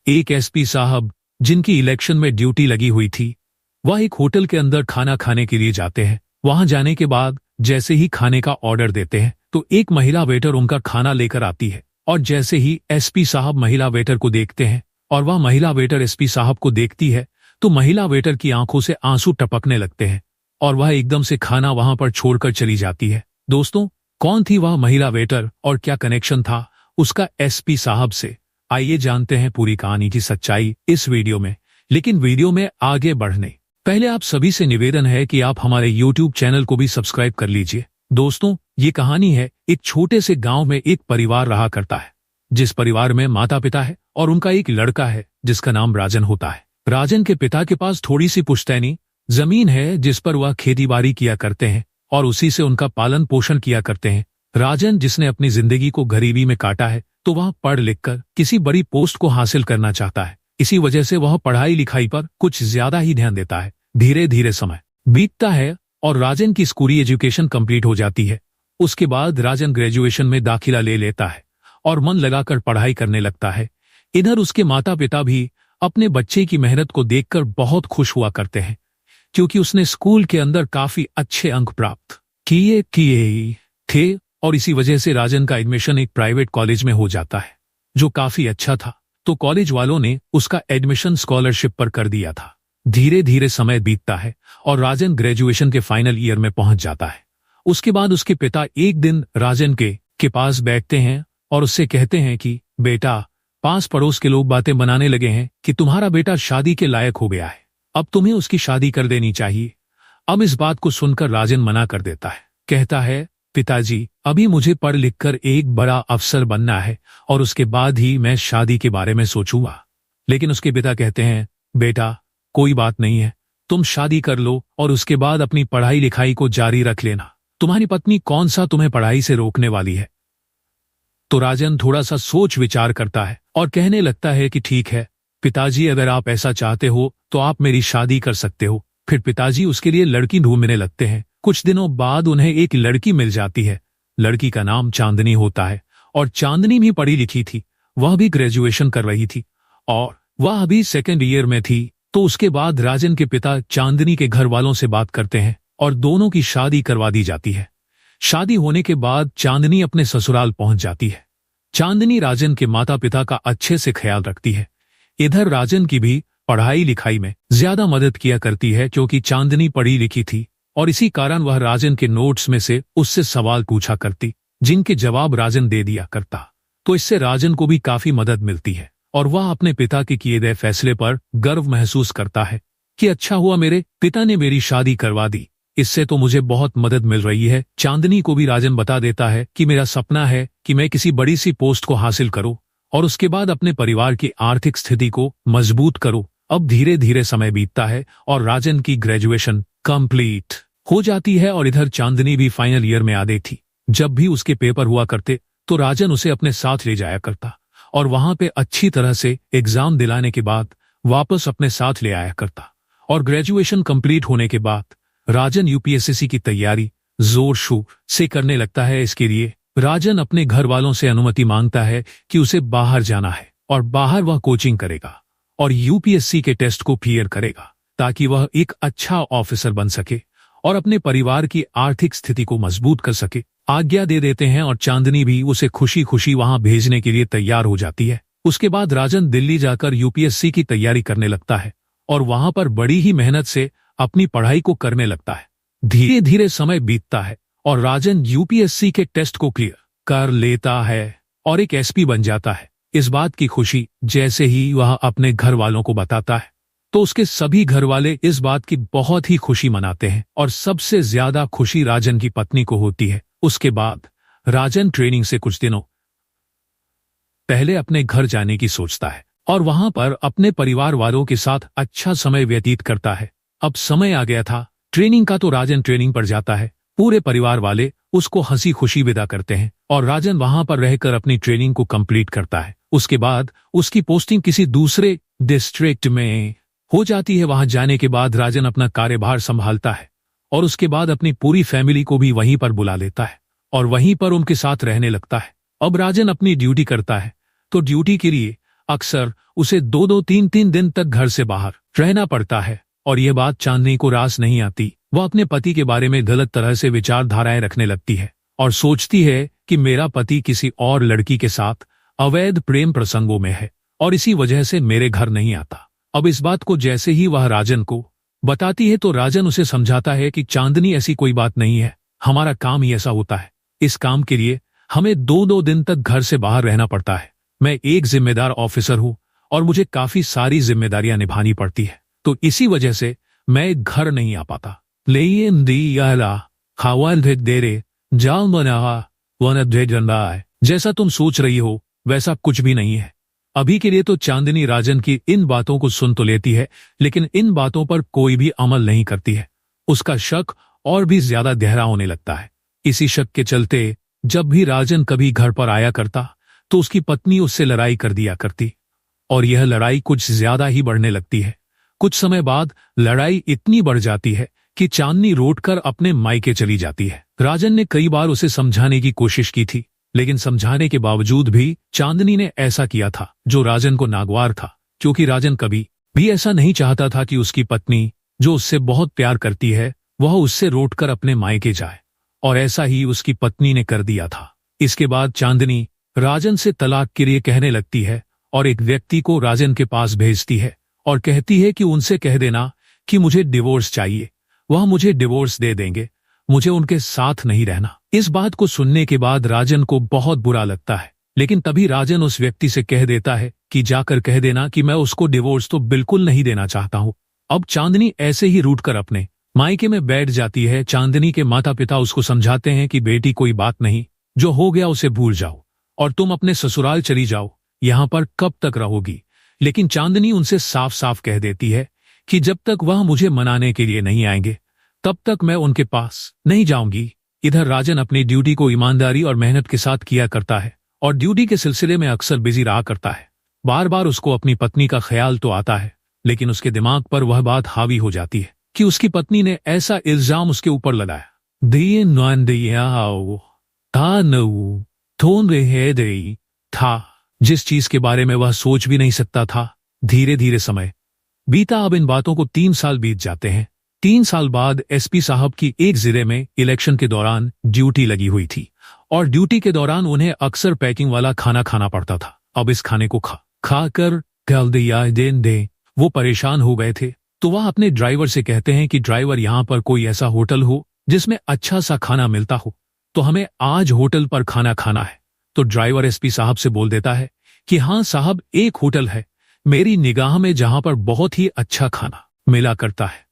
एक एसपी साहब जिनकी इलेक्शन में ड्यूटी लगी हुई थी, वह एक होटल के अंदर खाना खाने के लिए जाते हैं। वहां जाने के बाद जैसे ही खाने का ऑर्डर देते हैं तो एक महिला वेटर उनका खाना लेकर आती है, और जैसे ही एसपी साहब महिला वेटर को देखते हैं और वह महिला वेटर एसपी साहब को देखती है तो महिला वेटर की आंखों से आंसू टपकने लगते हैं और वह एकदम से खाना वहां पर छोड़कर चली जाती है। दोस्तों, कौन थी वह महिला वेटर और क्या कनेक्शन था उसका एसपी साहब से? आइए जानते हैं पूरी कहानी की सच्चाई इस वीडियो में। लेकिन वीडियो में आगे बढ़ने पहले आप सभी से निवेदन है कि आप हमारे YouTube चैनल को भी सब्सक्राइब कर लीजिए। दोस्तों, ये कहानी है एक छोटे से गांव में एक परिवार रहा करता है, जिस परिवार में माता पिता है और उनका एक लड़का है जिसका नाम राजन होता है। राजन के पिता के पास थोड़ी सी पुश्तैनी जमीन है जिस पर वह खेती बाड़ी किया करते हैं और उसी से उनका पालन पोषण किया करते हैं। राजन, जिसने अपनी जिंदगी को गरीबी में काटा है, तो वह पढ़ लिखकर किसी बड़ी पोस्ट को हासिल करना चाहता है। इसी वजह से वह पढ़ाई लिखाई पर कुछ ज्यादा ही ध्यान देता है। धीरे धीरे समय बीतता है और राजन की स्कूली एजुकेशन कंप्लीट हो जाती है। उसके बाद राजन ग्रेजुएशन में दाखिला ले लेता है और मन लगाकर पढ़ाई करने लगता है। इधर उसके माता पिता भी अपने बच्चे की मेहनत को देखकर बहुत खुश हुआ करते हैं, क्योंकि उसने स्कूल के अंदर काफी अच्छे अंक प्राप्त किए थे और इसी वजह से राजन का एडमिशन एक प्राइवेट कॉलेज में हो जाता है जो काफी अच्छा था। तो कॉलेज वालों ने उसका एडमिशन स्कॉलरशिप पर कर दिया था। धीरे धीरे समय बीतता है और राजन ग्रेजुएशन के फाइनल ईयर में पहुंच जाता है। उसके बाद उसके पिता एक दिन राजन के पास बैठते हैं और उससे कहते हैं कि बेटा, पास पड़ोस के लोग बातें बनाने लगे हैं कि तुम्हारा बेटा शादी के लायक हो गया है, अब तुम्हें उसकी शादी कर देनी चाहिए। अब इस बात को सुनकर राजन मना कर देता है। कहता है, पिताजी, अभी मुझे पढ़ लिखकर एक बड़ा अफसर बनना है और उसके बाद ही मैं शादी के बारे में सोचूंगा। लेकिन उसके पिता कहते हैं, बेटा, कोई बात नहीं है, तुम शादी कर लो और उसके बाद अपनी पढ़ाई लिखाई को जारी रख लेना। तुम्हारी पत्नी कौन सा तुम्हें पढ़ाई से रोकने वाली है? तो राजन थोड़ा सा सोच विचार करता है और कहने लगता है कि ठीक है पिताजी, अगर आप ऐसा चाहते हो तो आप मेरी शादी कर सकते हो। फिर पिताजी उसके लिए लड़की ढूंढने लगते हैं। कुछ दिनों बाद उन्हें एक लड़की मिल जाती है। लड़की का नाम चांदनी होता है और चांदनी भी पढ़ी लिखी थी। वह भी ग्रेजुएशन कर रही थी और वह अभी सेकेंड ईयर में थी। तो उसके बाद राजन के पिता चांदनी के घर वालों से बात करते हैं और दोनों की शादी करवा दी जाती है। शादी होने के बाद चांदनी अपने ससुराल पहुंच जाती है। चांदनी राजन के माता पिता का अच्छे से ख्याल रखती है। इधर राजन की भी पढ़ाई लिखाई में ज्यादा मदद किया करती है, क्योंकि चांदनी पढ़ी लिखी थी और इसी कारण वह राजन के नोट्स में से उससे सवाल पूछा करती, जिनके जवाब राजन दे दिया करता। तो इससे राजन को भी काफी मदद मिलती है और वह अपने पिता के किए गए फैसले पर गर्व महसूस करता है कि अच्छा हुआ मेरे पिता ने मेरी शादी करवा दी, इससे तो मुझे बहुत मदद मिल रही है। चांदनी को भी राजन बता देता है कि मेरा सपना है कि मैं किसी बड़ी सी पोस्ट को हासिल करूं और उसके बाद अपने परिवार की आर्थिक स्थिति को मजबूत करूं। अब धीरे धीरे समय बीतता है और राजन की ग्रेजुएशन कंप्लीट हो जाती है और इधर चांदनी भी फाइनल ईयर में आ गई थी। जब भी उसके पेपर हुआ करते तो राजन उसे अपने साथ ले जाया करता और वहां पे अच्छी तरह से एग्जाम दिलाने के बाद वापस अपने साथ ले आया करता। और ग्रेजुएशन कंप्लीट होने के बाद राजन यूपीएससी की तैयारी जोर शोर से करने लगता है। इसके लिए राजन अपने घर वालों से अनुमति मांगता है कि उसे बाहर जाना है और बाहर वह कोचिंग करेगा और यूपीएससी के टेस्ट को क्लियर करेगा, ताकि वह एक अच्छा ऑफिसर बन सके और अपने परिवार की आर्थिक स्थिति को मजबूत कर सके। आज्ञा दे देते हैं और चांदनी भी उसे खुशी खुशी वहां भेजने के लिए तैयार हो जाती है। उसके बाद राजन दिल्ली जाकर यूपीएससी की तैयारी करने लगता है और वहां पर बड़ी ही मेहनत से अपनी पढ़ाई को करने लगता है। धीरे धीरे समय बीतता है और राजन यूपीएससी के टेस्ट को क्लियर कर लेता है और एक एसपी बन जाता है। इस बात की खुशी जैसे ही वह अपने घर वालों को बताता है तो उसके सभी घर वाले इस बात की बहुत ही खुशी मनाते हैं और सबसे ज्यादा खुशी राजन की पत्नी को होती है। उसके बाद राजन ट्रेनिंग से कुछ दिनों पहले अपने घर जाने की सोचता है और वहां पर अपने परिवार वालों के साथ अच्छा समय व्यतीत करता है। अब समय आ गया था ट्रेनिंग का, तो राजन ट्रेनिंग पर जाता है। पूरे परिवार वाले उसको हंसी खुशी विदा करते हैं और राजन वहां पर रहकर अपनी ट्रेनिंग को कंप्लीट करता है। उसके बाद उसकी पोस्टिंग किसी दूसरे डिस्ट्रिक्ट में हो जाती है। वहां जाने के बाद राजन अपना कार्यभार संभालता है और उसके बाद अपनी पूरी फैमिली को भी वहीं पर बुला लेता है और वहीं पर उनके साथ रहने लगता है। अब राजन अपनी ड्यूटी करता है, तो ड्यूटी के लिए अक्सर उसे 2-2, 3-3 दिन तक घर से बाहर रहना पड़ता है। और यह बात चांदनी को रास नहीं आती। वह अपने पति के बारे में गलत तरह से विचारधाराएं रखने लगती है और सोचती है कि मेरा पति किसी और लड़की के साथ अवैध प्रेम प्रसंगों में है और इसी वजह से मेरे घर नहीं आता। अब इस बात को जैसे ही वह राजन को बताती है तो राजन उसे समझाता है कि चांदनी, ऐसी कोई बात नहीं है, हमारा काम ही ऐसा होता है। इस काम के लिए हमें 2-2 दिन तक घर से बाहर रहना पड़ता है। मैं एक जिम्मेदार ऑफिसर हूं और मुझे काफी सारी जिम्मेदारियां निभानी पड़ती है, तो इसी वजह से मैं घर नहीं आ पाता। लेकिन जैसा तुम सोच रही हो वैसा कुछ भी नहीं है। अभी के लिए तो चांदनी राजन की इन बातों को सुन तो लेती है, लेकिन इन बातों पर कोई भी अमल नहीं करती है। उसका शक और भी ज्यादा गहरा होने लगता है। इसी शक के चलते जब भी राजन कभी घर पर आया करता तो उसकी पत्नी उससे लड़ाई कर दिया करती और यह लड़ाई कुछ ज्यादा ही बढ़ने लगती है। कुछ समय बाद लड़ाई इतनी बढ़ जाती है कि चांदनी रोटकर अपने मायके चली जाती है। राजन ने कई बार उसे समझाने की कोशिश की थी, लेकिन समझाने के बावजूद भी चांदनी ने ऐसा किया था जो राजन को नागवार था, क्योंकि राजन कभी भी ऐसा नहीं चाहता था कि उसकी पत्नी, जो उससे बहुत प्यार करती है, वह उससे रोटकर अपने मायके जाए, और ऐसा ही उसकी पत्नी ने कर दिया था। इसके बाद चांदनी राजन से तलाक के लिए कहने लगती है और एक व्यक्ति को राजन के पास भेजती है और कहती है कि उनसे कह देना कि मुझे डिवोर्स चाहिए, वह मुझे डिवोर्स दे देंगे, मुझे उनके साथ नहीं रहना। इस बात को सुनने के बाद राजन को बहुत बुरा लगता है, लेकिन तभी राजन उस व्यक्ति से कह देता है कि जाकर कह देना कि मैं उसको डिवोर्स तो बिल्कुल नहीं देना चाहता हूँ। अब चांदनी ऐसे ही रूठकर अपने मायके में बैठ जाती है। चांदनी के माता पिता उसको समझाते हैं कि बेटी, कोई बात नहीं, जो हो गया उसे भूल जाओ और तुम अपने ससुराल चली जाओ, यहाँ पर कब तक रहोगी। लेकिन चांदनी उनसे साफ साफ कह देती है कि जब तक वह मुझे मनाने के लिए नहीं आएंगे तब तक मैं उनके पास नहीं जाऊंगी। इधर राजन अपनी ड्यूटी को ईमानदारी और मेहनत के साथ किया करता है और ड्यूटी के सिलसिले में अक्सर बिजी रहा करता है। बार बार उसको अपनी पत्नी का ख्याल तो आता है, लेकिन उसके दिमाग पर वह बात हावी हो जाती है कि उसकी पत्नी ने ऐसा इल्जाम उसके ऊपर लगाया था जिस चीज के बारे में वह सोच भी नहीं सकता था। धीरे धीरे समय बीता। अब इन बातों को 3 साल बीत जाते हैं। 3 साल बाद एसपी साहब की एक जिले में इलेक्शन के दौरान ड्यूटी लगी हुई थी और ड्यूटी के दौरान उन्हें अक्सर पैकिंग वाला खाना खाना पड़ता था। अब इस खाने को खाकर वो परेशान हो गए थे, तो वह अपने ड्राइवर से कहते हैं कि ड्राइवर, यहाँ पर कोई ऐसा होटल हो जिसमें अच्छा सा खाना मिलता हो, तो हमें आज होटल पर खाना खाना है। तो ड्राइवर एसपी साहब से बोल देता है कि हाँ साहब, एक होटल है मेरी निगाह में जहां पर बहुत ही अच्छा खाना मिला करता है।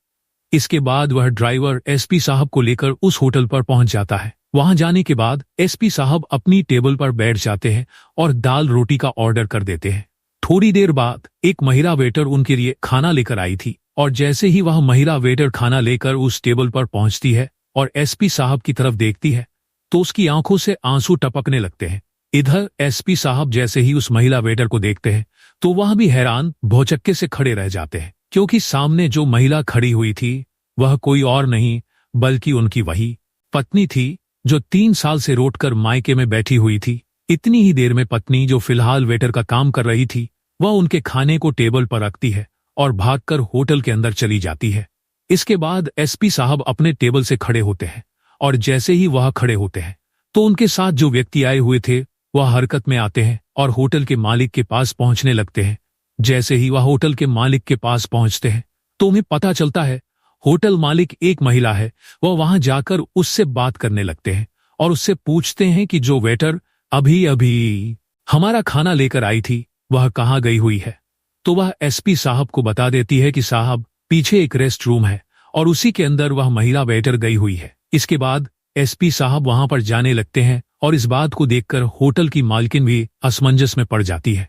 इसके बाद वह ड्राइवर एसपी साहब को लेकर उस होटल पर पहुंच जाता है। वहां जाने के बाद एसपी साहब अपनी टेबल पर बैठ जाते हैं और दाल रोटी का ऑर्डर कर देते हैं। थोड़ी देर बाद एक महिला वेटर उनके लिए खाना लेकर आई थी और जैसे ही वह महिला वेटर खाना लेकर उस टेबल पर पहुंचती है और एसपी साहब की तरफ देखती है तो उसकी आंखों से आंसू टपकने लगते हैं। इधर एसपी साहब जैसे ही उस महिला वेटर को देखते हैं तो वह भी हैरान भौचक्के से खड़े रह जाते हैं, क्योंकि सामने जो महिला खड़ी हुई थी वह कोई और नहीं बल्कि उनकी वही पत्नी थी जो 3 साल से रोटकर मायके में बैठी हुई थी। इतनी ही देर में पत्नी, जो फिलहाल वेटर का काम कर रही थी, वह उनके खाने को टेबल पर रखती है और भागकर होटल के अंदर चली जाती है। इसके बाद एसपी साहब अपने टेबल से खड़े होते हैं और जैसे ही वह खड़े होते हैं तो उनके साथ जो व्यक्ति आए हुए थे वह हरकत में आते हैं और होटल के मालिक के पास पहुंचने लगते हैं। जैसे ही वह होटल के मालिक के पास पहुंचते हैं तो उन्हें पता चलता है होटल मालिक एक महिला है। वह वहां जाकर उससे बात करने लगते हैं और उससे पूछते हैं कि जो वेटर अभी अभी हमारा खाना लेकर आई थी वह कहाँ गई हुई है। तो वह एसपी साहब को बता देती है कि साहब, पीछे एक रेस्ट रूम है और उसी के अंदर वह महिला वेटर गई हुई है। इसके बाद एसपी साहब वहां पर जाने लगते हैं और इस बात को देखकर होटल की मालकिन भी असमंजस में पड़ जाती है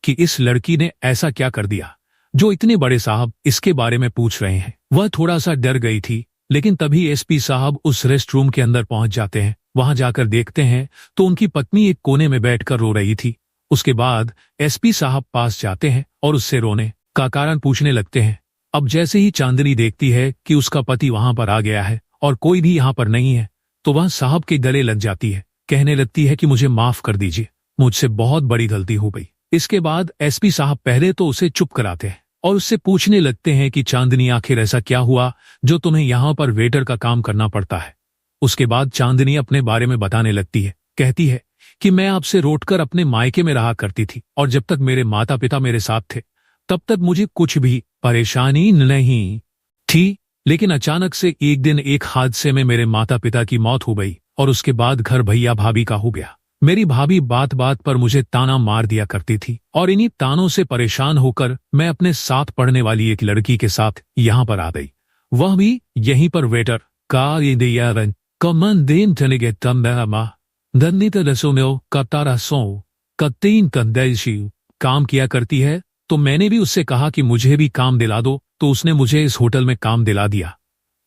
कि इस लड़की ने ऐसा क्या कर दिया जो इतने बड़े साहब इसके बारे में पूछ रहे हैं। वह थोड़ा सा डर गई थी, लेकिन तभी एसपी साहब उस रेस्ट रूम के अंदर पहुंच जाते हैं। वहां जाकर देखते हैं तो उनकी पत्नी एक कोने में बैठकर रो रही थी। उसके बाद एसपी साहब पास जाते हैं और उससे रोने का कारण पूछने लगते हैं। अब जैसे ही चांदनी देखती है कि उसका पति वहां पर आ गया है और कोई भी यहाँ पर नहीं है तो वह साहब के गले लग जाती है। कहने लगती है कि मुझे माफ कर दीजिए, मुझसे बहुत बड़ी गलती हो गई। इसके बाद एसपी साहब पहले तो उसे चुप कराते हैं और उससे पूछने लगते हैं कि चांदनी आखिर ऐसा क्या हुआ जो तुम्हें यहाँ पर वेटर का काम करना पड़ता है। उसके बाद चांदनी अपने बारे में बताने लगती है। कहती है कि मैं आपसे रोटकर अपने मायके में रहा करती थी और जब तक मेरे माता पिता मेरे साथ थे तब तक मुझे कुछ भी परेशानी नहीं थी। लेकिन अचानक से एक दिन एक हादसे में मेरे माता पिता की मौत हो गई और उसके बाद घर भैया भाभी का हो गया। मेरी भाभी बात बात पर मुझे ताना मार दिया करती थी और इन्हीं तानों से परेशान होकर मैं अपने साथ पढ़ने वाली एक लड़की के साथ यहाँ पर आ गई, वह भी यहीं पर वेटर का काम किया करती है। तो मैंने भी उससे कहा कि मुझे भी काम दिला दो, तो उसने मुझे इस होटल में काम दिला दिया।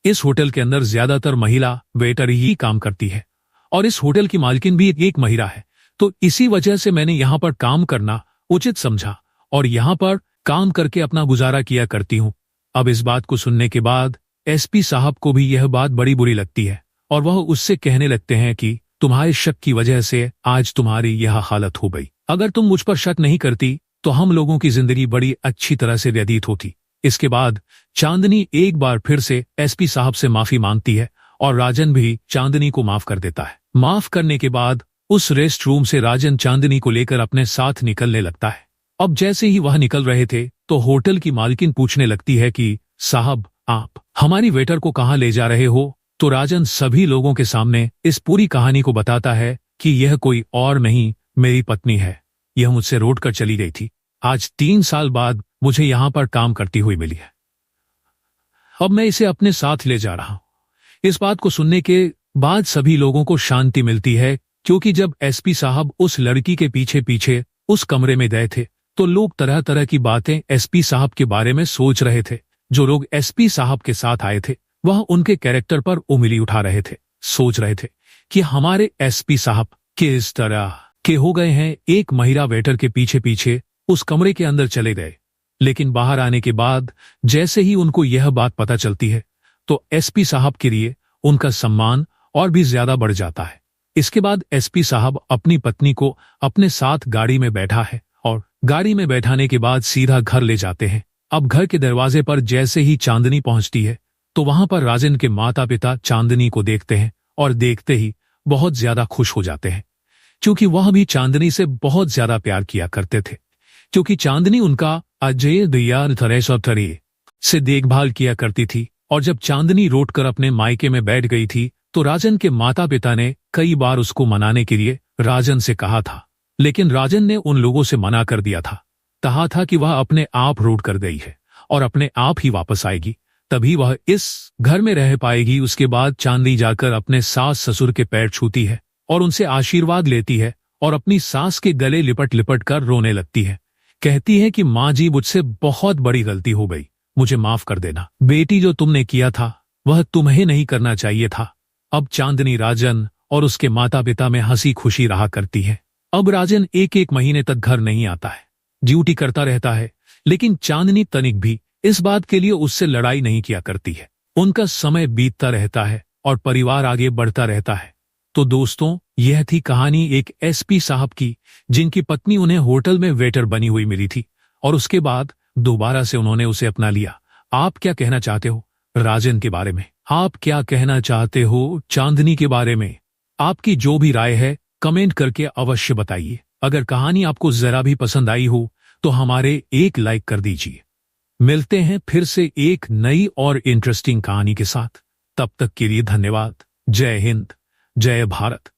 इस होटल के अंदर ज्यादातर महिला वेटर ही काम करती है और इस होटल की मालकिन भी एक महिला है, तो इसी वजह से मैंने यहाँ पर काम करना उचित समझा और यहाँ पर काम करके अपना गुजारा किया करती हूँ। अब इस बात को सुनने के बाद एसपी साहब को भी यह बात बड़ी बुरी लगती है और वह उससे कहने लगते हैं कि तुम्हारे शक की वजह से आज तुम्हारी यह हालत हो गई। अगर तुम मुझ पर शक नहीं करती तो हम लोगों की जिंदगी बड़ी अच्छी तरह से व्यतीत होती। इसके बाद चांदनी एक बार फिर से एसपी साहब से माफी मांगती है और राजन भी चांदनी को माफ कर देता है। माफ करने के बाद उस रेस्ट रूम से राजन चांदनी को लेकर अपने साथ निकलने लगता है। अब जैसे ही वह निकल रहे थे तो होटल की मालकिन पूछने लगती है कि साहब आप हमारी वेटर को कहाँ ले जा रहे हो? तो राजन सभी लोगों के सामने इस पूरी कहानी को बताता है कि यह कोई और नहीं मेरी पत्नी है, यह मुझसे रोड कर चली गई थी, आज 3 साल बाद मुझे यहाँ पर काम करती हुई मिली है, अब मैं इसे अपने साथ ले जा रहा हूँ। इस बात को सुनने के बाद सभी लोगों को शांति मिलती है, क्योंकि जब एसपी साहब उस लड़की के पीछे पीछे उस कमरे में गए थे तो लोग तरह तरह की बातें एसपी साहब के बारे में सोच रहे थे। जो लोग एसपी साहब के साथ आए थे वह उनके कैरेक्टर पर उंगली उठा रहे थे, सोच रहे थे कि हमारे एसपी साहब किस तरह के हो गए हैं। एक महिला वेटर के पीछे पीछे उस कमरे के अंदर चले गए, लेकिन बाहर आने के बाद जैसे ही उनको यह बात पता चलती है तो एसपी साहब के लिए उनका सम्मान और भी ज्यादा बढ़ जाता है। इसके बाद एसपी साहब अपनी पत्नी को अपने साथ गाड़ी में बैठा है और गाड़ी में बैठाने के बाद सीधा घर ले जाते हैं। अब घर के दरवाजे पर जैसे ही चांदनी पहुंचती है तो वहां पर राजन के माता पिता चांदनी को देखते हैं और देखते ही बहुत ज्यादा खुश हो जाते हैं, क्योंकि वह भी चांदनी से बहुत ज्यादा प्यार किया करते थे, क्योंकि चांदनी उनका अजय दयाल तरह से देखभाल किया करती थी। और जब चांदनी रोट कर अपने मायके में बैठ गई थी तो राजन के माता पिता ने कई बार उसको मनाने के लिए राजन से कहा था, लेकिन राजन ने उन लोगों से मना कर दिया था। कहा था कि वह अपने आप रोट कर गई है और अपने आप ही वापस आएगी, तभी वह इस घर में रह पाएगी। उसके बाद चांदनी जाकर अपने सास ससुर के पैर छूती है और उनसे आशीर्वाद लेती है और अपनी सास के गले लिपट लिपट कर रोने लगती है। कहती है कि माँ जी, मुझसे बहुत बड़ी गलती हो गई, मुझे माफ कर देना। बेटी, जो तुमने किया था वह तुम्हें नहीं करना चाहिए था। अब चांदनी राजन और उसके माता पिता में हंसी खुशी रहा करती है। अब राजन एक एक महीने तक घर नहीं आता है, ड्यूटी करता रहता है, लेकिन चांदनी तनिक भी इस बात के लिए उससे लड़ाई नहीं किया करती है। उनका समय बीतता रहता है और परिवार आगे बढ़ता रहता है। तो दोस्तों, यह थी कहानी एक एसपी साहब की, जिनकी पत्नी उन्हें होटल में वेटर बनी हुई मिली थी और उसके बाद दोबारा से उन्होंने उसे अपना लिया। आप क्या कहना चाहते हो राजन के बारे में? आप क्या कहना चाहते हो चांदनी के बारे में? आपकी जो भी राय है कमेंट करके अवश्य बताइए। अगर कहानी आपको जरा भी पसंद आई हो तो हमारे एक लाइक कर दीजिए। मिलते हैं फिर से एक नई और इंटरेस्टिंग कहानी के साथ। तब तक के लिए धन्यवाद। जय हिंद, जय भारत।